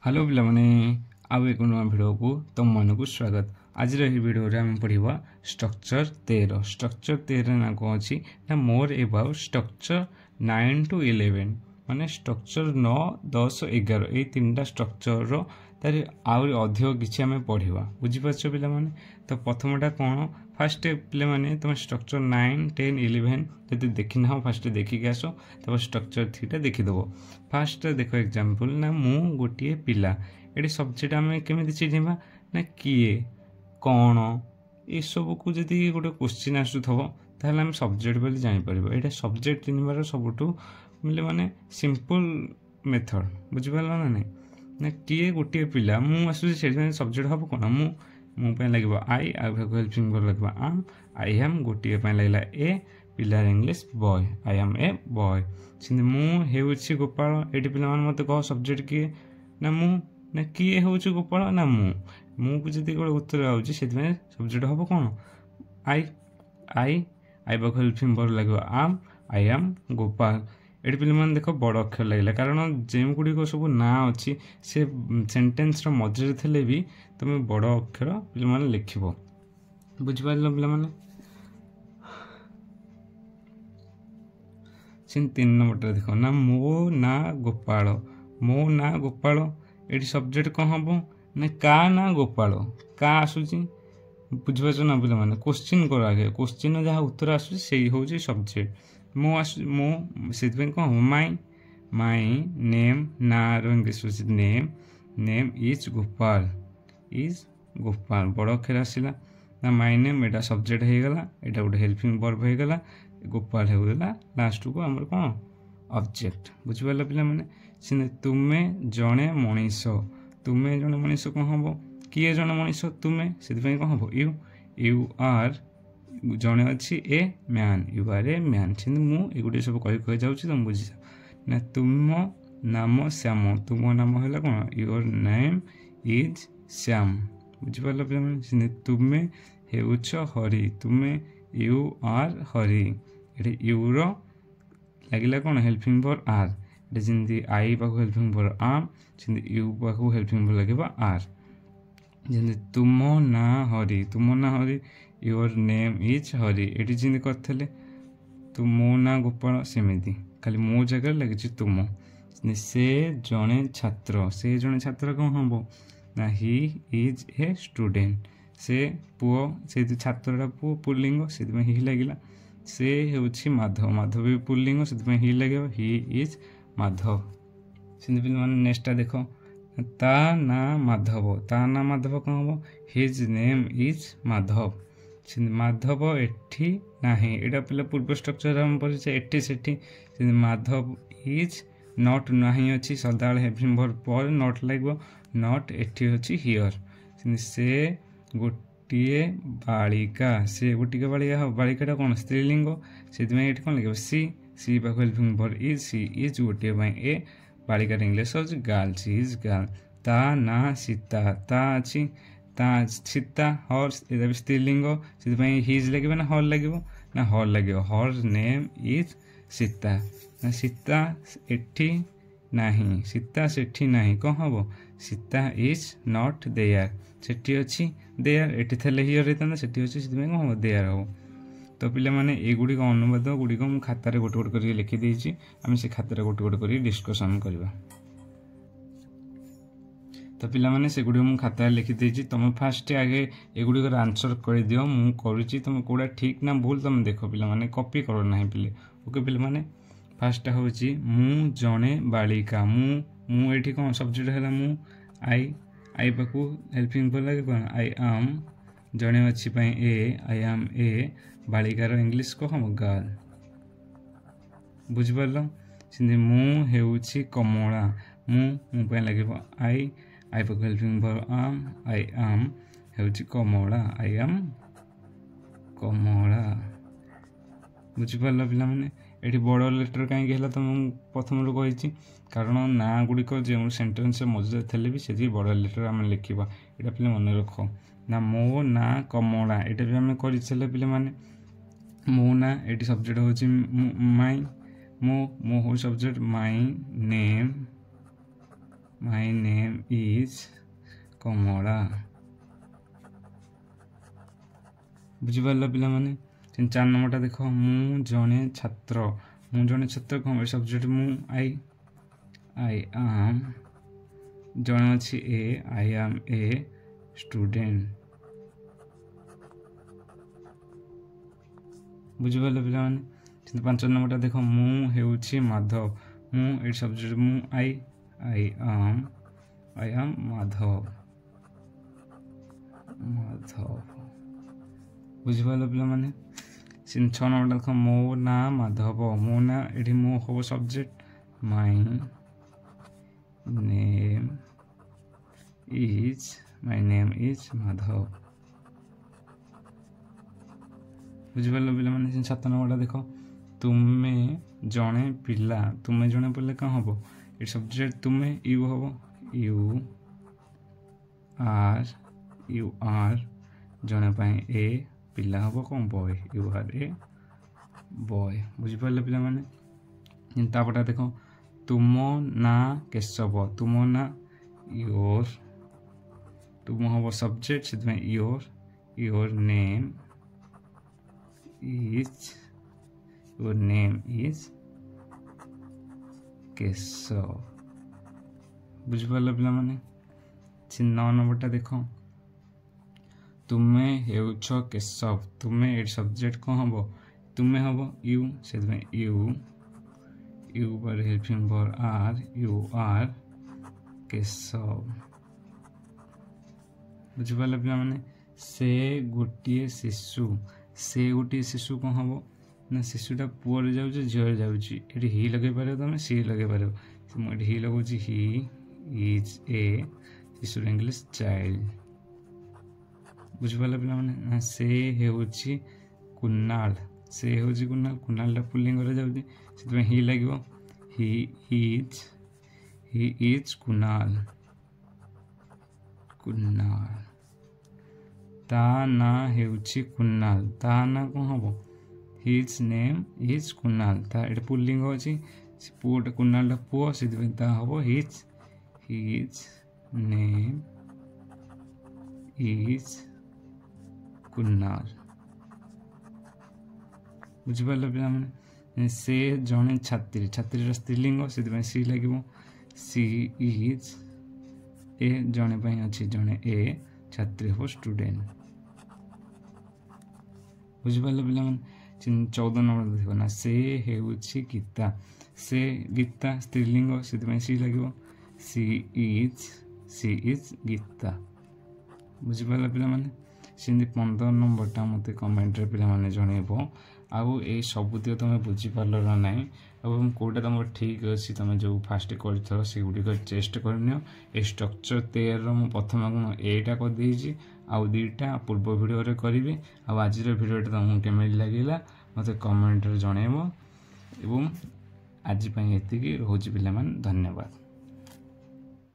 Hello पिला माने आउ एक नुआ भिडियो को तुम मन को स्वागत। आज भिडियो रे हम पढ़िबा स्ट्रक्चर 13। स्ट्रक्चर 13 ना को अछि ना मोर अबाउट स्ट्रक्चर 9 to 11 माने स्ट्रक्चर 9 10 11 ए तीनटा स्ट्रक्चर रो तारि आउ अधिक किछि हमें पढ़िबा। बुझि पाछो पिला माने तो प्रथमटा कोन फर्स्ट पिला माने तुम स्ट्रक्चर 9 10 11 जदि देखि ना फर्स्ट देखि के आसो तब स्ट्रक्चर 3 टा देखि दबो। फर्स्ट देखो एग्जांपल ना मु गोटिए पिला एडी सब्जेक्ट हमें केमिति चिन्हिबा ना किए कोन ए सब को जदि गोटे क्वेश्चन आसुथबो ताहले हम सब्जेक्ट बोली जानि परबो। एटा सब्जेक्ट चिन्हिबार सबटु मिले माने सिंपल मेथड बुझि पाला ना नहीं ना किए गोटिए पिला मु आसु से सब्जेक्ट हबो कोन मु पे लागबो आई भाग हेल्पिंग वर्ब लागबो आम आई एम गोटिए पे लागला ए पिला English boy I am a boy सिंध मु हेउछि गोपाल एटी पिला मान मते कह सब्जेक्ट किए ना मु ना किए हेउछि गोपाल ना मु को जति गोटे उत्तर आउछि सेति में सब्जेक्ट हबो कोन आई भाग हेल्पिंग वर्ब लागबो आम आई एम गोपाल। एटी पिला मान देखो बड़ अक्षर लागला कारण जेम गुडी को सब ना अछि से सेंटेंस रो मध्य थले भी तुम बड़ अक्षर पिला मान लिखिबो। बुझि पारलो पिला मान सिन 3 नंबर देखो ना मो ना गोपाल एटी सब्जेक्ट कौन हम ना का ना गोपाल का आसुची बुझिपार ना पिला माने क्वेश्चन कर आगे क्वेश्चन जहाँ उत्तर आसुची से हूँ सब्जेक्ट मो से कौन माई नेम ना इंग्लिश नेम इज गोपाल बड़ अक्षर आसला ना माई नेम एटा सब्जेक्ट हो गला एटा गोटे हेल्पिंग वर्ब हो गला गोपाल होगला लास्ट को आमर कौन ऑब्जेक्ट बुझिपार पिला माने तुमे जणे मनीष कौन हम किए जणे मनीष तुमे से कौन हम यू आर जणे अच्छी a man you are a man से मुझे सब कही जाऊँ तुम बुझी ना तुम नाम श्याम तुम नाम है कौन योर नेम इज श्याम बुझिपार पिला माने तुमे हेउछ हरि तुमे यू आर हरि ये यूर लगे कौन हेल्पिंग वर्ब आर ये जमी आई पाक हेल्पिंग वर्ब आम से यू पाक हेल्पिंग वर्ब लगे आर जमी तुम ना Hari your name is Hari ये जमी करते तुम ना गोपाल सेमती खाली मो जगह लगे तुम से जड़े छात्र कौन हम ना ही इज ए स्टूडेंट से पुओ से छात्रटा पुओ पुल्लिंग से ही लगिला से होछि माधव भी पुल्लिंग से ही लगे ही इज माधव से माने नेक्स्ट देखो ता ना माधव कौन हम his name is Madhav Madhav एठी नाही एटा पिला पूर्व स्ट्रक्चर हम पढ़िछे एठी सेठी माधव इज नॉट नाही अछि सदाळ हेल्पिंग वर्ब पर नॉट लागबो नॉट एठी अछि हियर से गोटे बालिका से गोटे बालिका बालिकाटा कौन स्त्रीलिंग से कौन लगे सी पाक हेल्पिंग वर्ब इज सी इज गोटे ए बालिका इंग्लिश हूँ गर्ल सी इज गर्ल ता ना सीता ता अच्छी ता सीता हर ये स्त्रीलिंग से हिज लगे ना हर लगे हर नेम इज सीता ना सीता एठी नहीं सीता सेठी नहीं कौन हम सीता इज नॉट देयर सेठी अच्छी देयर एटी थे हियर रहता सेठी अच्छी से कौन हम देयर हम तो पिला माने एगुड़ी अनुवाद गुड़िक मुझे खातार गोटे गोटे कर लिखिदी आम से खातार गोटे गोटे कर डिस्कसन करवा। तो पिला माने से गुड़ी मुझे खातार लिखिदी तुम फास्ट आगे एगुड़िकर आंसर कर दियो मु करुच्ची तुम कौड़ा ठीक ना भूल तुम देख पिला माने कॉपी करो ना पिले ओके पिला माने फास्ट हूँ मु जड़े बालिका मुझे कौन सब्जेक्ट है मु आई पाकू हेल्पिंग वर्ब लगे कौन आई आम जड़े अच्छी ए आई आम ए बालिकार इंग्लिश को हम गर्ल बुझिपार से मुझे कमला मुझे लगे आई पाक हेल्पिंग वर्ब आम आई आम हूँ कमला आई आम कमला बुझिपार पिला माने ये बड़ लेटर कहीं तुम प्रथम कही कारण ना गुड़िक जो सेन्टेन्स मौजूद थे भी से बड़ लेटर आम लिखा यहाँ पे मन रख ना मो ना कमला यहाँ भी आम कर पे माने मो ना ये सब्जेक्ट हूँ माई मो हूँ subject my my name is Kamala. बुझिपार पिला माने 4 नंबरटा देख मु जने छात्र कौन सब्जेक्ट मु आई आम जने अच्छी ए आई एम ए स्टूडेंट। बुझिपार पिला माने 5 नंबरटा देख मु हेउछि माधव मु ए सब्जेक्ट मु आई एम माधव। बुझिपार पिला माने 6 नंबर देख मो ना माधव मो ना एठी मो हो subject my name is Madhav. बुझिपार पिला माने 7 नंबरटा देख तुमे जणे पिला कौन हम ये सब्जेक्ट तुमे यू हम यू आर जणे पाए ए पिला हम कौन boy you are a boy. बुझिपार पिला माने तापटा देख तुम ना केशव तुम ना योर तुम हम सब्जेक्ट से योर नेम इज केशव। बुझिपार पिला माने 9 नंबरटा देख तुमे हेउछ केशव तुमे ए सब्जेक्ट कौन हम तुमे हम यू से यू पर helping for are you are Keshav. बुझिपार पिला माने से गोटे शिशु कौन हम ना शिशुटा पुअर जाऊँ झील जाऊँ ये ही लगे पार तुम सी लगे पार मुझे ही लगुच ही इज ए शिशु इंग्लिश चाइल्ड। बुझिपार पिला माने से हेउछि कुणाल कुणाल पुलिंग जाऊँ ही लगे ही इज कुणाल ता ना हेउछि कुणाल ता ना कौन हम हिज नेम इज कुणाल ता ये पुलिंग अच्छी पुओटा कुणाल पुओ से हम हिज नेम इज कुणाल। बुझिपार पिला माने से जने छात्री स्त्रीलिंग से सी लगे सी इज ए जने पाई अच्छी जने ए छात्री हम स्टूडेंट। बुझिपार पिला माने 14 नंबर देख ना से हेउछि गीता स्त्रीलिंग से सी लगे सी इज गीता। बुझिपार पिला माने 15 नंबरटा मत कमेंट रे पिला माने जनइबो आउ ए सबुतिक तुम बुझीपार ना और कौटा तुम ठीक अच्छे तुम जो फास्ट कर से गुड़िक चेस्ट करनियो ए स्ट्रक्चर 13 मु प्रथम गुण एटा कर देछि आउ दीटा पूर्व वीडियो रे करिवे आ आज वीडियो तुमको केमिति लागिला मते कमेंट रे जनइबो एवं आज पई एतिकी रहउछि पिला मान धन्यवाद।